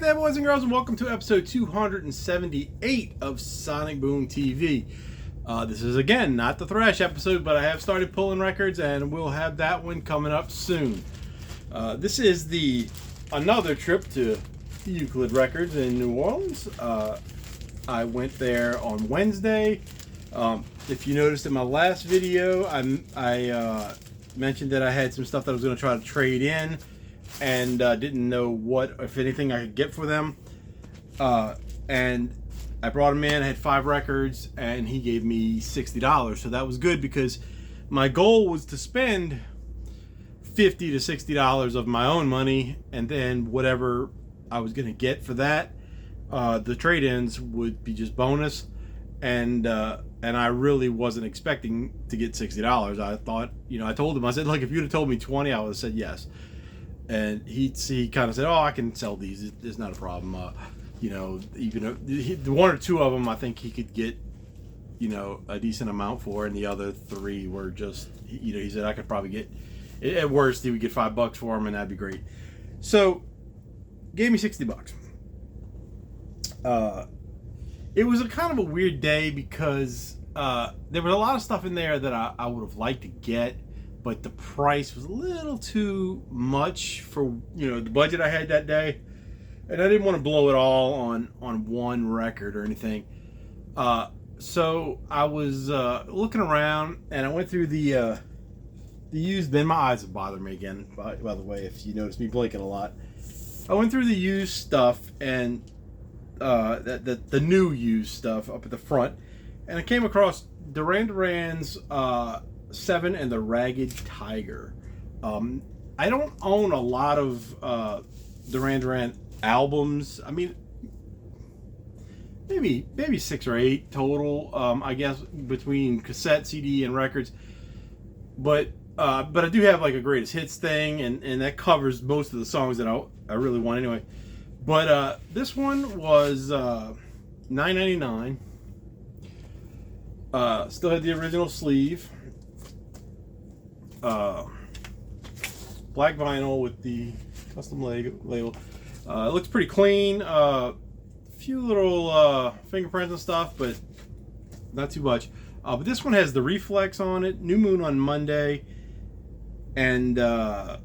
Good day, boys and girls, and welcome to episode 278 of Sonic Boom TV. This is, again, not the Thrash episode, but I have started pulling records, and we'll have that one coming up soon. This is another trip to Euclid Records in New Orleans. I went there on Wednesday. If you noticed in my last video, I mentioned that I had some stuff that I was going to try to trade in, and didn't know what, if anything, I could get for them. And I brought him in, I had 5 records, and he gave me $60. So that was good because my goal was to spend $50 to $60 of my own money, and then whatever I was going to get for that, the trade-ins would be just bonus. And I really wasn't expecting to get $60. I thought, I told him, I said, look, if you'd have told me 20, I would have said yes. And he kind of said, oh, I can sell these. It's not a problem. Even the 1 or 2 of them, I think he could get, a decent amount for, and the other 3 were just, he said I could probably get, at worst, he would get $5 for them, and that'd be great. So, gave me $60. It was a kind of a weird day because there was a lot of stuff in there that I would have liked to get, but the price was a little too much for the budget I had that day, and I didn't want to blow it all on one record or anything. So I was looking around, and I went through the used bin. My eyes have bothered me again, by the way, if you notice me blinking a lot. I went through the used stuff, and the new used stuff up at the front, and I came across Duran Duran's 7 and the Ragged Tiger. I don't own a lot of Duran Duran albums. I mean, maybe 6 or 8 total, I guess, between cassette, CD, and records. But I do have like a greatest hits thing, and that covers most of the songs that I really want anyway. But this one was $9.99. Still had the original sleeve. Black vinyl with the custom label. It looks pretty clean. Few little fingerprints and stuff, but not too much. But this one has the Reflex on it, New Moon on Monday, and the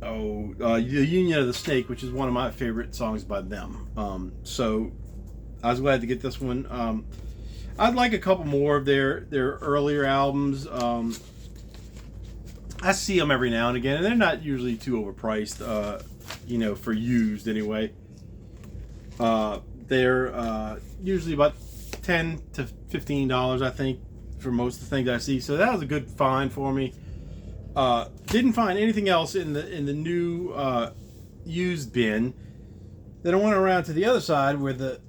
Union of the Snake, which is one of my favorite songs by them. So I was glad to get this one. I'd like a couple more of their earlier albums. I see them every now and again, and they're not usually too overpriced, for used anyway. They're usually about $10 to $15, I think, for most of the things I see. So that was a good find for me. Didn't find anything else in the new used bin. Then I went around to the other side where the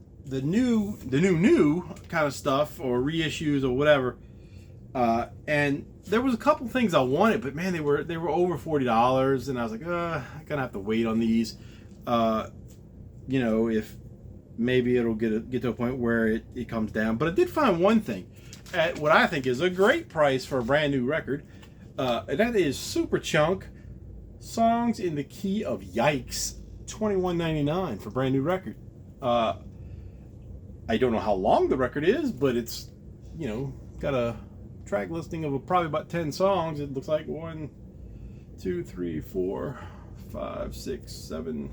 new kind of stuff, or reissues or whatever, and there was a couple things I wanted, but man, they were over $40, and I was like, I'm gonna have to wait on these. If maybe it'll get to a point where it comes down. But I did find one thing at what I think is a great price for a brand new record, and that is Super Chunk Songs in the Key of Yikes, $21.99 for a brand new record. I don't know how long the record is, but it's got a track listing of probably about 10 songs. It looks like 1, 2, 3, 4, 5, 6, 7,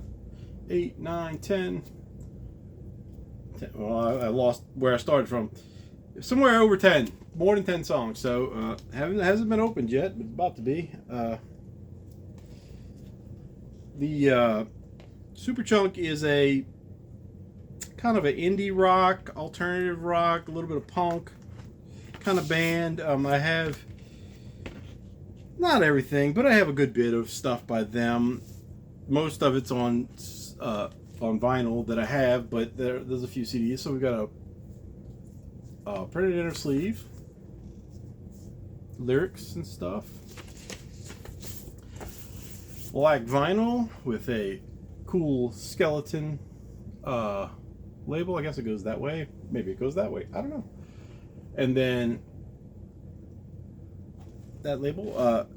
8, 9, 10. Well, I lost where I started from. Somewhere over 10, more than 10 songs. So hasn't been opened yet, but about to be. The Super Chunk is a kind of an indie rock, alternative rock, a little bit of punk kind of band. I have not everything, but I have a good bit of stuff by them. Most of it's on vinyl that I have, but there's a few CDs. So we've got a printed inner sleeve, lyrics and stuff, black vinyl with a cool skeleton label. I guess it goes that way. Maybe it goes that way. I don't know. And then that label.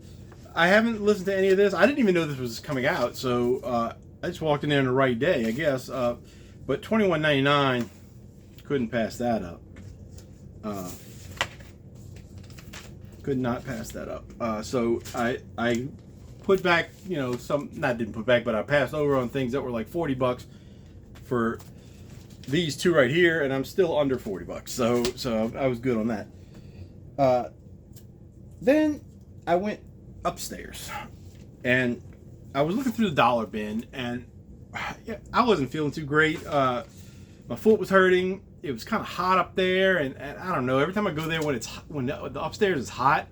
I haven't listened to any of this. I didn't even know this was coming out. So I just walked in there on the right day, I guess. But $21.99, couldn't pass that up. Could not pass that up. So I put back, you know, didn't put back, but I passed over on things that were like 40 bucks for these two right here, and I'm still under 40 bucks. So I was good on that. Then I went upstairs, and I was looking through the dollar bin, and I wasn't feeling too great. My foot was hurting. It was kind of hot up there, and I don't know. Every time I go there when the upstairs is hot,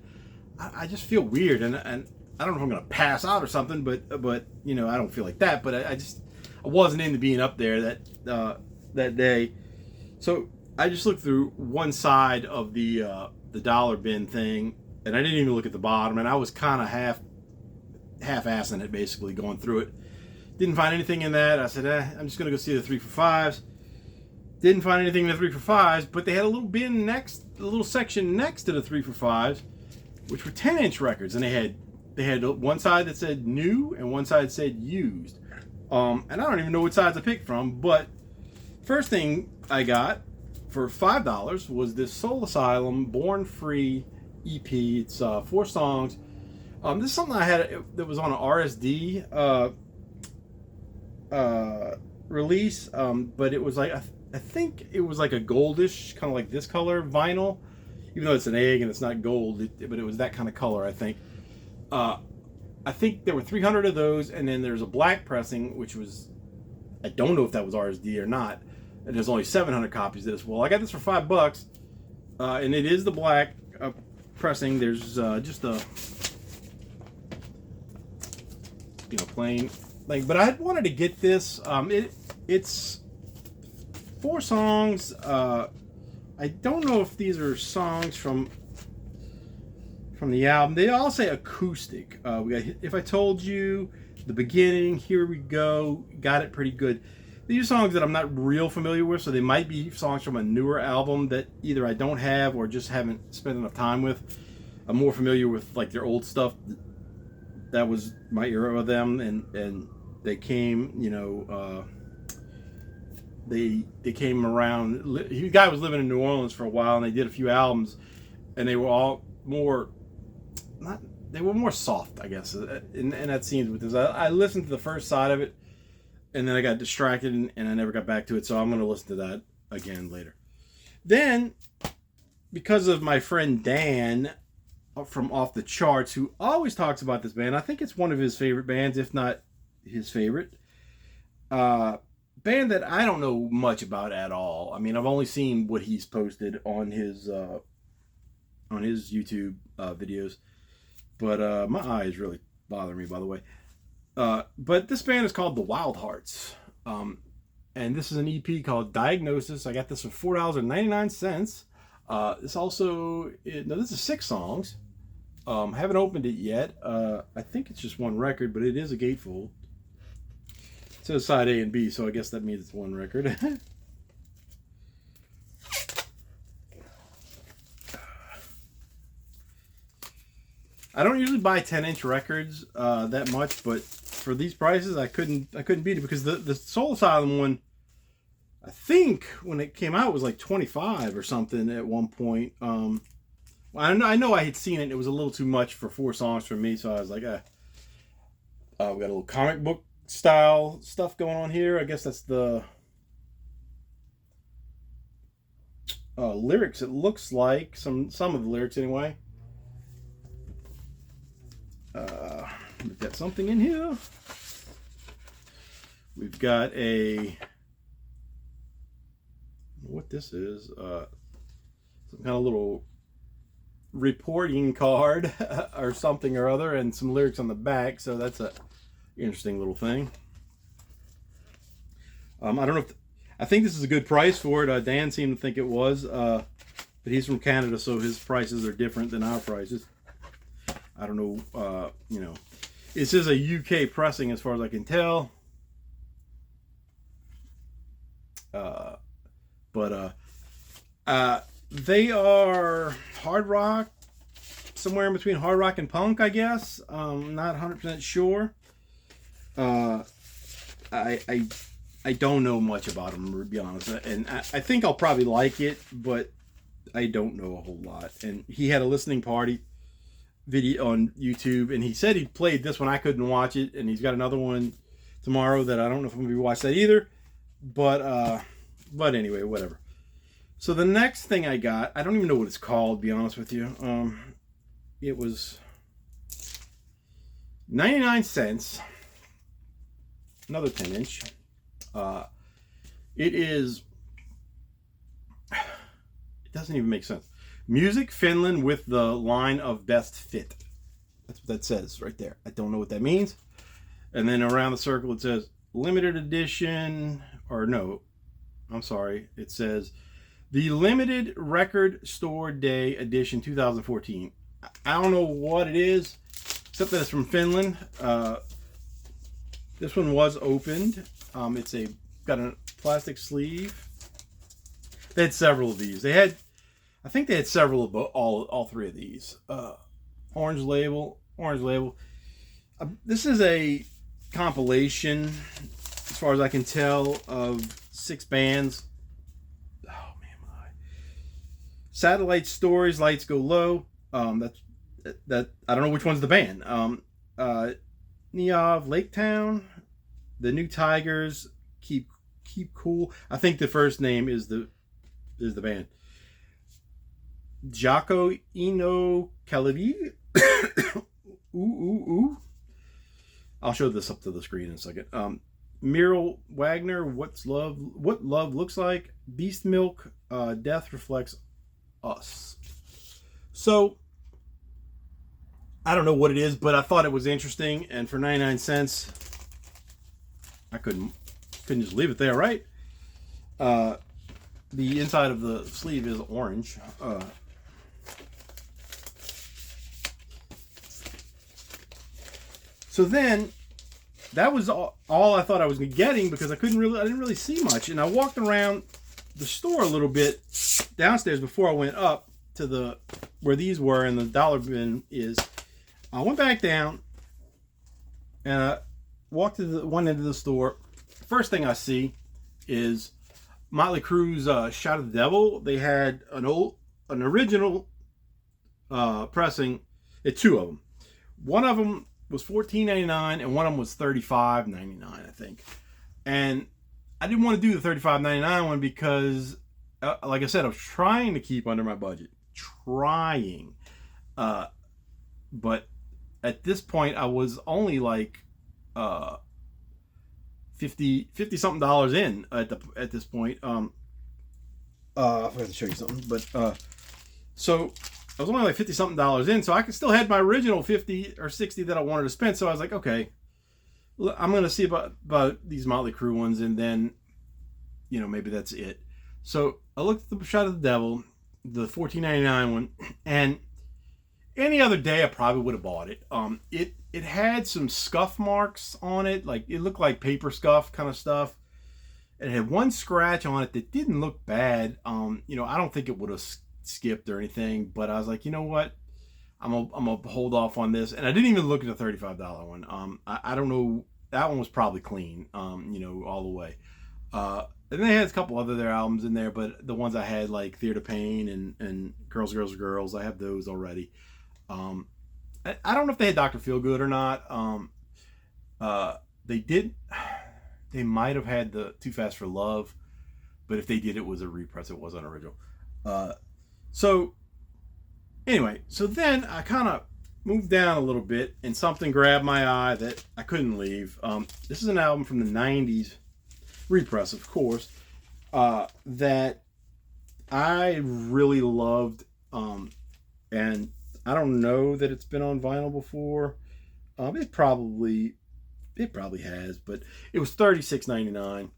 I just feel weird, and I don't know if I'm gonna pass out or something. But you know, I don't feel like that. But I wasn't into being up there that day, so I just looked through one side of the dollar bin thing, and I didn't even look at the bottom, and I was kind of half-assing it, basically going through it. Didn't find anything in that. I said, I'm just gonna go see the 3 for $5s. Didn't find anything in the 3 for $5s, but they had a little bin a little section next to the 3 for $5s, which were 10-inch records, and they had one side that said new and one side said used. And I don't even know what sides I picked from, but first thing I got for $5 was this Soul Asylum Born Free EP. It's 4 songs. This is something I had that was on an RSD release, but it was like I think it was like a goldish, kind of like this color vinyl, even though it's an egg and it's not gold, but it was that kind of color, I think. I think there were 300 of those, and then there's a black pressing, which was, I don't know if that was RSD or not, and there's only 700 copies of this. Well, I got this for $5, and it is the black pressing. There's just a, you know, plain thing, but I wanted to get this. It's 4 songs. I don't know if these are songs from the album. They all say acoustic. We got If I Told You, The Beginning, Here We Go, Got It Pretty Good. These are songs that I'm not real familiar with, so they might be songs from a newer album that either I don't have or just haven't spent enough time with. I'm more familiar with like their old stuff. That was my era of them, and they came, you know, they came around. The guy was living in New Orleans for a while, and they did a few albums, and they were all more soft, I guess, and that seems with this. I listened to the first side of it, and then I got distracted, and I never got back to it, so I'm going to listen to that again later. Then, because of my friend Dan from Off the Charts, who always talks about this band, I think it's one of his favorite bands, if not his favorite. Band that I don't know much about at all. I mean, I've only seen what he's posted on his YouTube videos. But my eye is really bothering me, by the way. But this band is called The Wild Hearts. And this is an EP called Diagnosis. I got this for $4.99. This also, this is 6 songs. Haven't opened it yet. I think it's just one record, but it is a gatefold. It says side A and B, so I guess that means it's one record. I don't usually buy 10-inch records that much, but for these prices, I couldn't beat it, because the Soul Asylum one, I think when it came out, was like 25 or something at one point. I know I had seen it. It was a little too much for 4 songs for me, so I was like, we got a little comic book style stuff going on here. I guess that's the lyrics. It looks like some of the lyrics anyway. We've got something in here. We've got what this is, some kind of little reporting card or something or other, and some lyrics on the back, so that's a interesting little thing. I don't know if I think this is a good price for it. Dan seemed to think it was, but he's from Canada, so his prices are different than our prices. I don't know, you know, this is a UK pressing as far as I can tell. They are hard rock, somewhere in between hard rock and punk, I guess. Not 100% sure. I don't know much about him, to be honest, and I think I'll probably like it, but I don't know a whole lot. And he had a listening party video on YouTube, and he said he played this one. I couldn't watch it, and he's got another one tomorrow that I don't know if I'm gonna watch that either. But anyway, whatever. So the next thing I got, I don't even know what it's called, to be honest with you. It was 99 cents. Another 10-inch. It is. It doesn't even make sense. Music Finland with the line of best fit. That's what that says right there. I don't know what that means. And then around the circle it says limited edition, or no, I'm sorry. It says the limited record store day edition 2014. I don't know what it is, except that it's from Finland. This one was opened. It's got a plastic sleeve. They had several of these. I think they had several of all three of these. Orange label. This is a compilation, as far as I can tell, of 6 bands. Oh man, my Satellite Stories, Lights Go Low. That I don't know which one's the band. Neov, Lake Town, The New Tigers, Keep Cool. I think the first name is the band. Jaco Ino Kalevi. Ooh. I'll show this up to the screen in a second. Muriel Wagner, What Love Looks Like. Beast Milk, Death Reflects Us. So I don't know what it is, but I thought it was interesting, and for 99 cents, I couldn't just leave it there, right? The inside of the sleeve is orange. So then, that was all I thought I was getting, because I didn't really see much. And I walked around the store a little bit downstairs before I went up to where these were and the dollar bin is. I went back down and I walked to the one end of the store. First thing I see is Motley Crue's Shout of the Devil. They had an original pressing. It's 2 of them. One of them was $14.99 and one of them was $35.99, I think. And I didn't want to do the $35.99 one because, like I said, I was trying to keep under my budget. But at this point, I was only like 50 something dollars in at this point. I forgot to show you something, but so I was only like 50 something dollars in, so I could still had my original 50 or 60 that I wanted to spend. So I was like, okay, I'm gonna see about these Motley Crue ones, and then maybe that's it. So I looked at the Shot of the Devil, the $14.99 one, and any other day I probably would have bought it. It had some scuff marks on it, like it looked like paper scuff kind of stuff. It had one scratch on it that didn't look bad. I don't think it would have skipped or anything, but I was like, you know what? I'm gonna hold off on this, and I didn't even look at the $35 one. I don't know. That one was probably clean. All the way. And they had a couple other their albums in there, but the ones I had, like Theater Pain and Girls, Girls, Girls, I have those already. I don't know if they had Dr. Feelgood or not. They might have had the Too Fast for Love, but if they did, it was a repress. It wasn't original. So anyway, so then I kind of moved down a little bit, and something grabbed my eye that I couldn't leave. This is an album from the 90s, repress, of course, that I really loved, and I don't know that it's been on vinyl before. It probably has, but it was $36.99,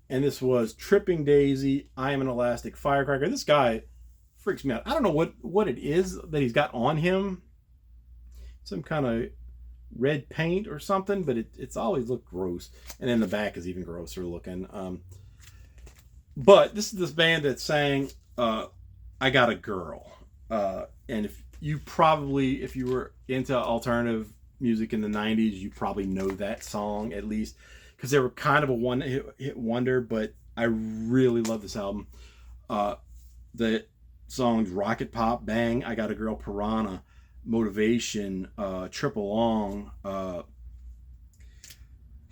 and this was Tripping Daisy, I Am an Elastic Firecracker. This guy freaks me out. I don't know what it is that he's got on him. Some kind of red paint or something, but it's always looked gross. And then the back is even grosser looking. But this is this band that sang I Got a Girl. And if you were into alternative music in the 90s, you probably know that song at least, because they were kind of a one-hit wonder, but I really love this album. The songs Rocket Pop, Bang, I Got a Girl, Piranha, Motivation, Trip Along,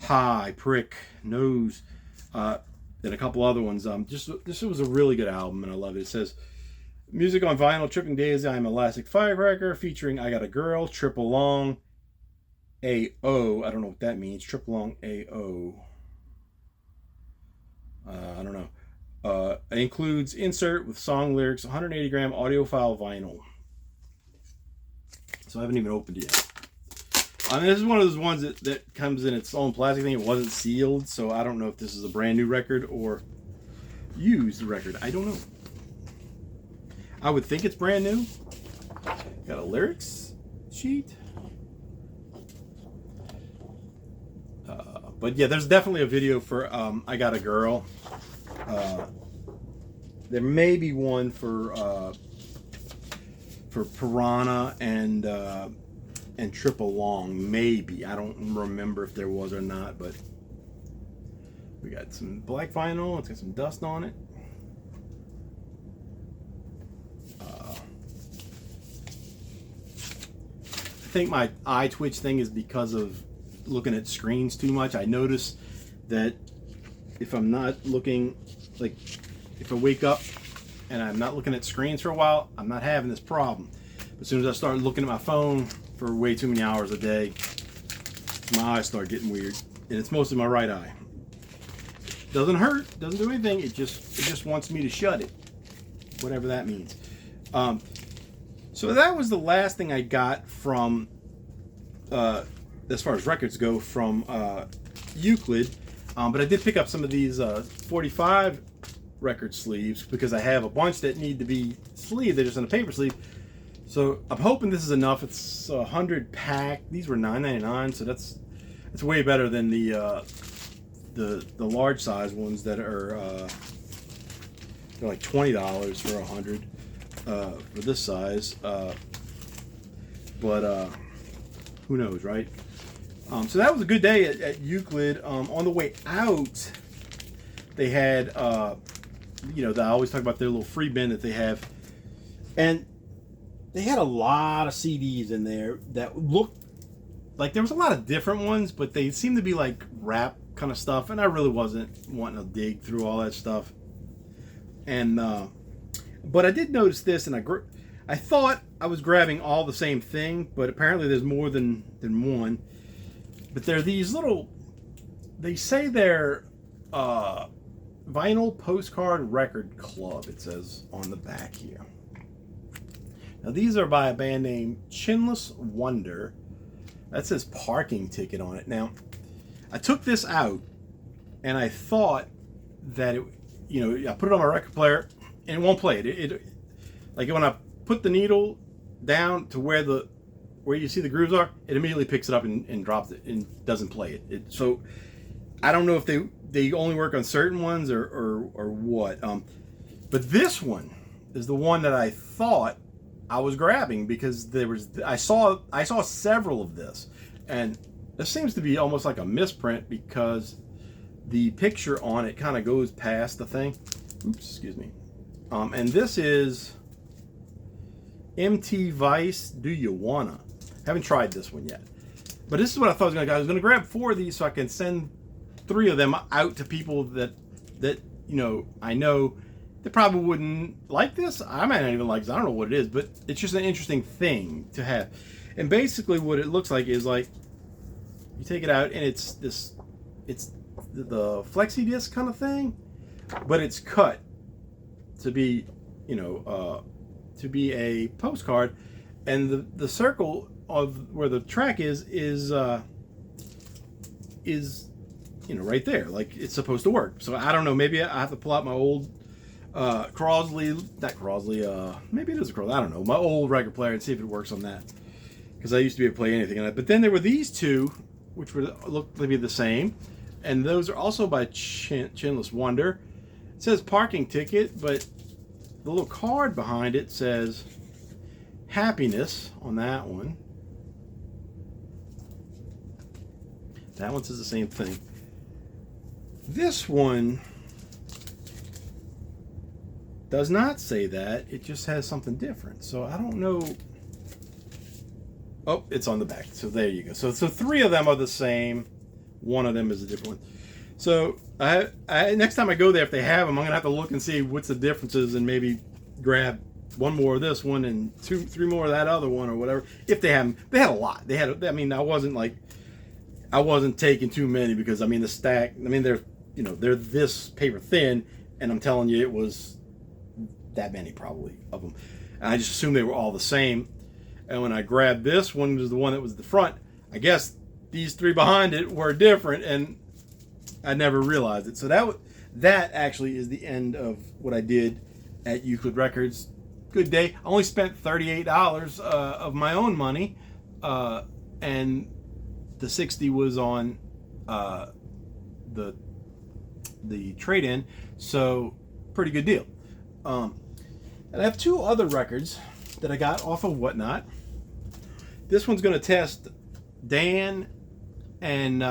High, Prick, Nose, and a couple other ones. This was a really good album, and I love it. It says, music on vinyl, Tripping Daisy, I'm Elastic Firecracker, featuring I Got a Girl, Trip Along, A.O. I don't know what that means. Trip Along, A.O. I don't know. It includes insert with song lyrics, 180 gram audiophile vinyl. So I haven't even opened it yet. I mean, this is one of those ones that comes in its own plastic thing. It wasn't sealed, so I don't know if this is a brand new record or used record. I don't know. I would think it's brand new. Got a lyrics sheet. But yeah, there's definitely a video for I Got a Girl. There may be one for Piranha and Trip Along, maybe. I don't remember if there was or not, but we got some black vinyl. It's got some dust on it. I think my eye twitch thing is because of looking at screens too much. I notice that if I'm not looking, like if I wake up and I'm not looking at screens for a while, I'm not having this problem. But as soon as I start looking at my phone for way too many hours a day, my eyes start getting weird, and it's mostly my right eye. Doesn't hurt, doesn't do anything. It just wants me to shut it, whatever that means. So that was the last thing I got from, as far as records go, from Euclid. But I did pick up some of these 45 record sleeves because I have a bunch that need to be sleeved. They're just in a paper sleeve. So I'm hoping this is enough. It's 100 pack. These were $9.99, so that's way better than the large size ones that are they're like $20 for 100 for this size. But who knows, right? So that was a good day at Euclid. On the way out, they had I always talk about their little free bin that they have, and they had a lot of CDs in there that looked like there was a lot of different ones, but they seemed to be like rap kind of stuff, and I really wasn't wanting to dig through all that stuff. And but I did notice this, and I thought I was grabbing all the same thing, but apparently there's more than one. But they're these little, they say they're vinyl postcard record club, it says on the back here. Now these are by a band named Chinless Wonder. That says Parking Ticket on it. Now, I took this out and I thought that I put it on my record player and it won't play it. It like when I put the needle down to where you see the grooves are, it immediately picks it up and drops it and doesn't play it. So I don't know if they only work on certain ones or what. But this one is the one that I thought I was grabbing because I saw several of this, and this seems to be almost like a misprint because the picture on it kind of goes past the thing. Oops, excuse me. And this is MT Vice. Do You Wanna? Haven't tried this one yet, but this is what I thought I was going to. I was going to grab 4 of these so I can send 3 of them out to people that I know that probably wouldn't like this. I might not even like this. I don't know what it is, but it's just an interesting thing to have. And basically what it looks like is like you take it out and it's the flexi disc kind of thing, but it's cut to be a postcard, and the circle of where the track is right there, like it's supposed to work. So I don't know, maybe I have to pull out my old maybe it is a Crosley, I don't know, my old record player and see if it works on that, because I used to be able to play anything on it. But then there were these 2 which looked to be the same, and those are also by Chinless Wonder. It says Parking Ticket, but the little card behind it says Happiness on that one. That one says the same thing. This one does not say that. It just has something different. So I don't know. Oh, it's on the back. So there you go. So 3 of them are the same. 1 of them is a different one. So I next time I go there, if they have them, I'm gonna have to look and see what's the differences and maybe grab 1 more of this one and 2, 3 more of that other one or whatever. If they have them, they had a lot. They had. I mean, I wasn't taking too many because I mean the stack. I mean they're this paper thin, and I'm telling you it was that many probably of them. And I just assumed they were all the same. And when I grabbed this one, was the one that was the front. I guess these 3 behind it were different, and I never realized it. So that actually is the end of what I did at Euclid Records. Good day. I only spent $38 of my own money, and the 60 was on the trade-in, so pretty good deal. And I have 2 other records that I got off of Whatnot. This one's going to test Dan and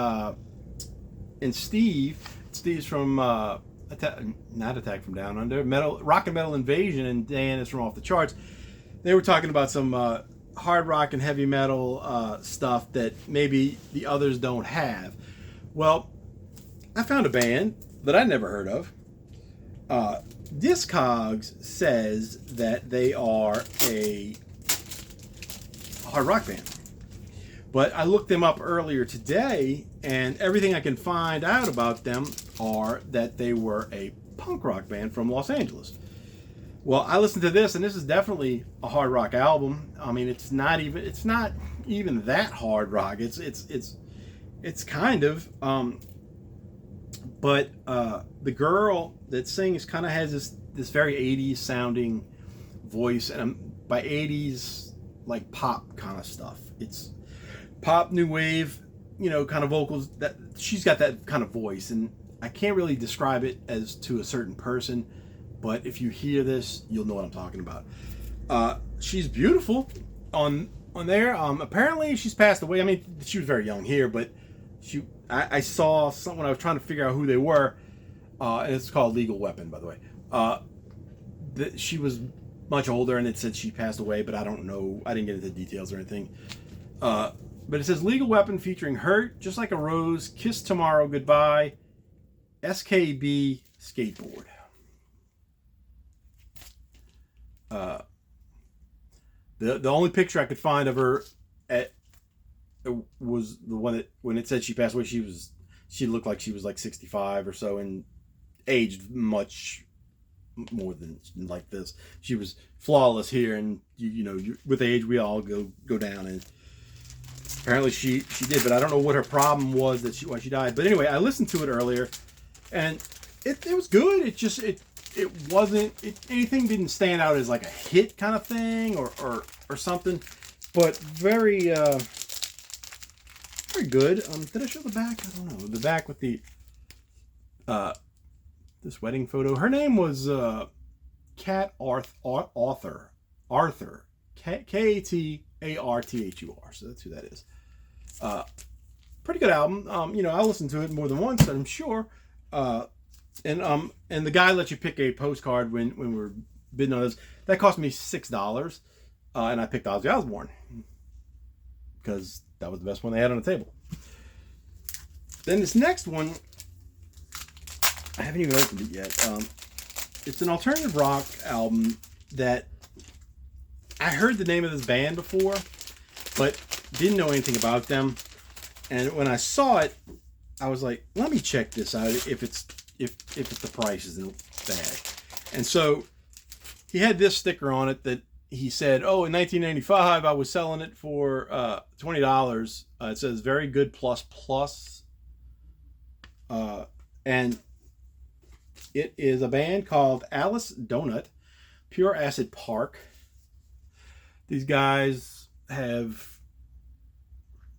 Steve. Steve's from not Attack from Down Under, Rock and Metal Invasion, and Dan is from Off the Charts. They were talking about some hard rock and heavy metal stuff that maybe the others don't have. Well, I found a band that I never heard of. Discogs says that they are a hard rock band. But I looked them up earlier today, and everything I can find out about them are that they were a punk rock band from Los Angeles. Well, I listened to this, and this is definitely a hard rock album. I mean, it's not even that hard rock. It's kind of, but the girl that sings kind of has this very 80s sounding voice, and by 80s like pop kind of stuff. It's pop, new wave, kind of vocals. That she's got that kind of voice, and I can't really describe it as to a certain person, but if you hear this, you'll know what I'm talking about. She's beautiful on there. Apparently she's passed away. I mean, she was very young here, but I saw something when I was trying to figure out who they were, and it's called Legal Weapon, by the way. She was much older, and it said she passed away, but I don't know. I didn't get into details or anything. But it says Legal Weapon featuring Hurt, Just Like a Rose, Kiss Tomorrow Goodbye, SKB Skateboard. The only picture I could find of her was the one that when it said she passed away, she looked like she was like 65 or so and aged much more than like this. She was flawless here, and with age we all go down, and apparently she did, but I don't know what her problem was why she died. But anyway, I listened to it earlier, and it was good. It wasn't anything didn't stand out as like a hit kind of thing or something, but very very good. Did I show the back? I don't know. The back with the this wedding photo. Her name was Kat Arthur. Katarthur. So that's who that is. Pretty good album. I listened to it more than once, I'm sure. And the guy lets you pick a postcard when we're bidding on this. That cost me $6, and I picked Ozzy Osbourne because that was the best one they had on the table. Then this next one, I haven't even opened it yet. It's an alternative rock album that I heard the name of this band before, but didn't know anything about them. And when I saw it, I was like, let me check this out if the price isn't bad. And so he had this sticker on it that he said, in 1995 I was selling it for $20. It says very good plus. And it is a band called Alice Donut, Pure Acid Park. These guys have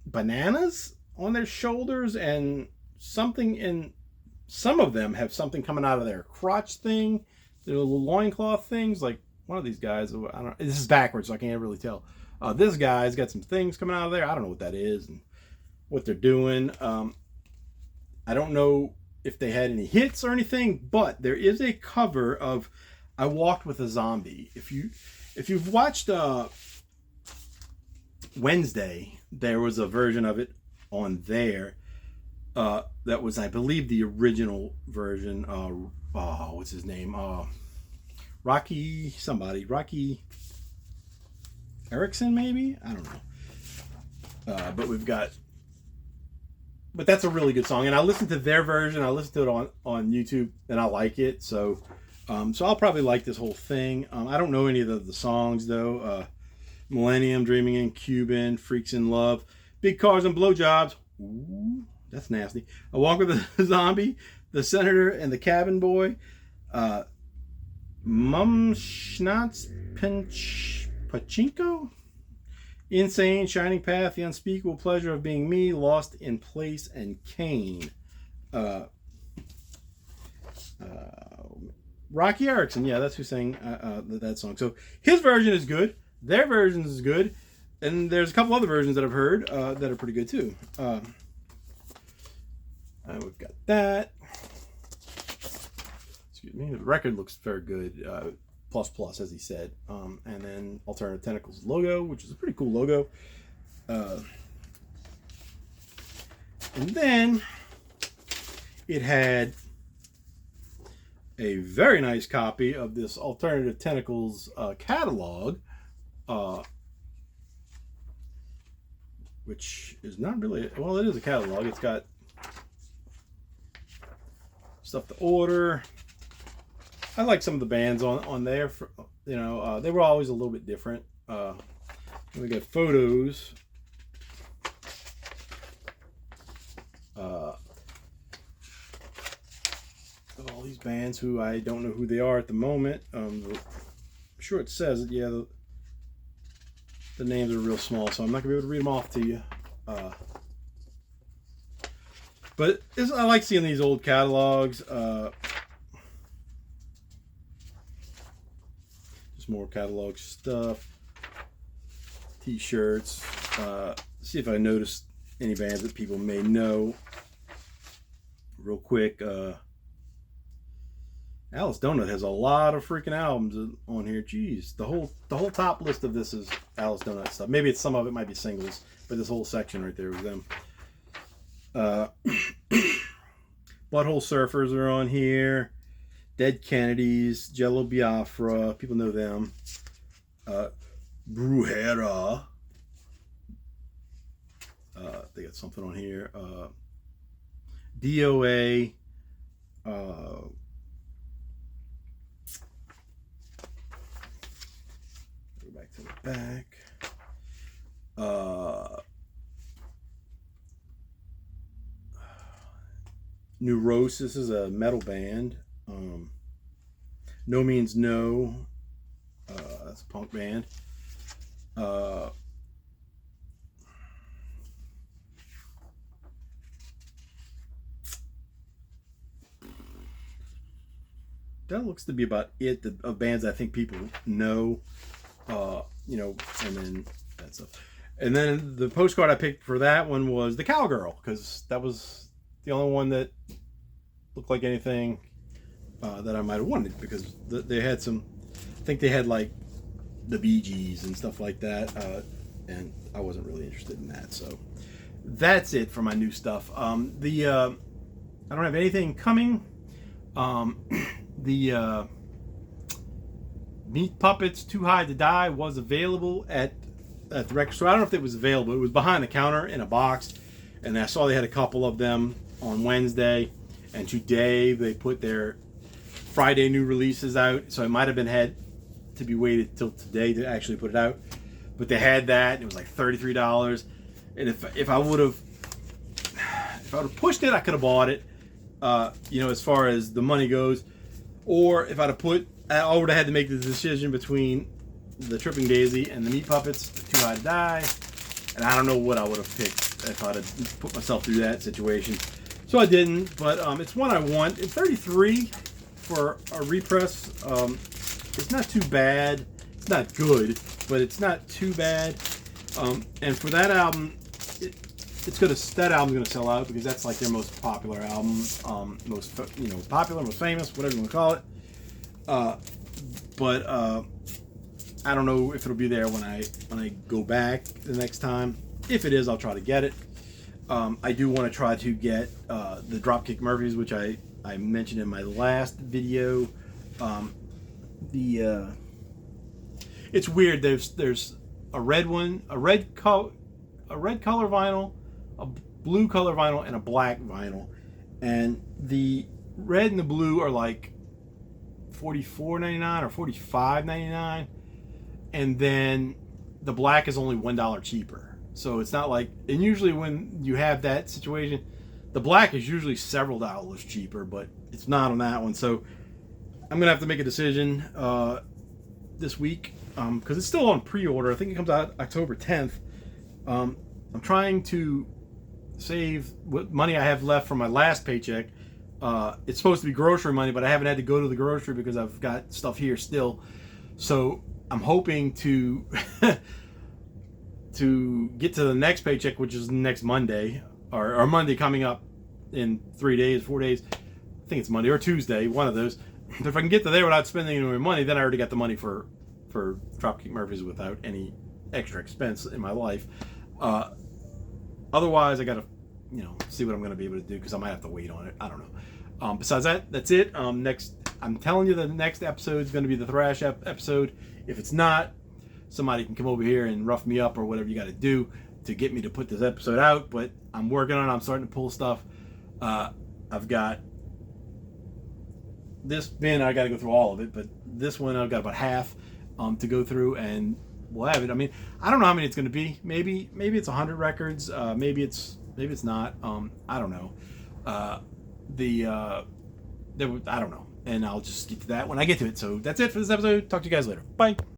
bananas on their shoulders, and some of them have something coming out of their crotch thing, their little loincloth things. Like one of these guys, I don't know, this is backwards, so I can't really tell. This guy's got some things coming out of there. I don't know what that is and what they're doing. I don't know if they had any hits or anything, but there is a cover of "I Walked with a Zombie." If you've watched Wednesday, there was a version of it on there that was, I believe, the original version. What's his name? Rocky Erickson, maybe? I don't know. But that's a really good song, and I listened to their version. I listened to it on YouTube, and I like it. So I'll probably like this whole thing. I don't know any of the songs though. Millennium, Dreaming in Cuban, Freaks in Love, Big Cars and Blowjobs. Ooh, that's nasty. A Walk with a Zombie, The Senator and the Cabin Boy, Mum Schnatz Pachinko, Insane, Shining Path, The Unspeakable Pleasure of Being Me, Lost in Place, and Kane. Rocky Erickson, yeah, that's who sang that song. So his version is good. Their version is good. And there's a couple other versions that I've heard that are pretty good too. We've got that. Excuse me. The record looks very good. Plus, as he said. And then Alternative Tentacles logo, which is a pretty cool logo. And then it had a very nice copy of this Alternative Tentacles catalog, which is not really, well, it is a catalog. It's got stuff to order. I like some of the bands on there. They were always a little bit different. We got photos. Of all these bands who I don't know who they are at the moment. I'm sure it says it. Yeah, the names are real small, so I'm not gonna be able to read them off to you. But I like seeing these old catalogs. Just more catalog stuff, T-shirts. See if I noticed any bands that people may know. Real quick, Alice Donut has a lot of freaking albums on here. Jeez, the whole top list of this is Alice Donut stuff. Maybe some of it might be singles, but this whole section right there was them. Butthole Surfers are on here. Dead Kennedys, Jello Biafra, people know them. Brujeria. They got something on here. DOA. Go back to the back. Neurosis is a metal band. No Means No. That's a punk band. That looks to be about it of bands I think people know. And then that stuff. And then the postcard I picked for that one was the Cowgirl, because that was the only one that looked like anything that I might have wanted, because they had some, I think they had like the Bee Gees and stuff like that, and I wasn't really interested in that. So that's it for my new stuff. I don't have anything coming. The Meat Puppets Too High to Die was available at the record store. I don't know if it was available. It was behind the counter in a box, and I saw they had a couple of them on Wednesday, and today they put their Friday new releases out, so it might have been had to be waited till today to actually put it out, but they had that, and it was like $33, and if I would have pushed it, I could have bought it, as far as the money goes. Or if I would have had to make the decision between the Tripping Daisy and the Meat Puppets Too High to Die, and I don't know what I would have picked if I'd have put myself through that situation. So I didn't, but it's one I want. It's $33 for a repress. It's not too bad. It's not good, but it's not too bad. And for that album, it's gonna that album's gonna sell out because that's like their most popular album, most popular, most famous, whatever you want to call it. But I don't know if it'll be there when I go back the next time. If it is, I'll try to get it. I do want to try to get the Dropkick Murphys, which I mentioned in my last video. It's weird. There's a red one, a red color vinyl, a blue color vinyl, and a black vinyl. And the red and the blue are like $44.99 or $45.99, and then the black is only $1 cheaper. So it's not like, and usually when you have that situation, the black is usually several dollars cheaper, but it's not on that one. So I'm gonna have to make a decision this week because it's still on pre-order. I think it comes out October 10th. I'm trying to save what money I have left from my last paycheck. It's supposed to be grocery money, but I haven't had to go to the grocery because I've got stuff here still. So I'm hoping to to get to the next paycheck, which is next Monday, or Monday coming up in 3 days, 4 days. I think it's Monday or Tuesday, one of those. If I can get to there without spending any more money, then I already got the money for Dropkick Murphys without any extra expense in my life. Otherwise, I gotta, see what I'm gonna be able to do because I might have to wait on it. I don't know. Besides that, that's it. Next, I'm telling you, the next episode is gonna be the thrash episode. If it's not, somebody can come over here and rough me up or whatever you got to do to get me to put this episode out. But I'm working on it. I'm starting to pull stuff. I've got this bin. I got to go through all of it, but this one I've got about half to go through, and we'll have it. I mean, I don't know how many it's going to be. Maybe it's 100 records. Maybe it's not. I don't know. I don't know, and I'll just get to that when I get to it. So that's it for this episode. Talk to you guys later. Bye.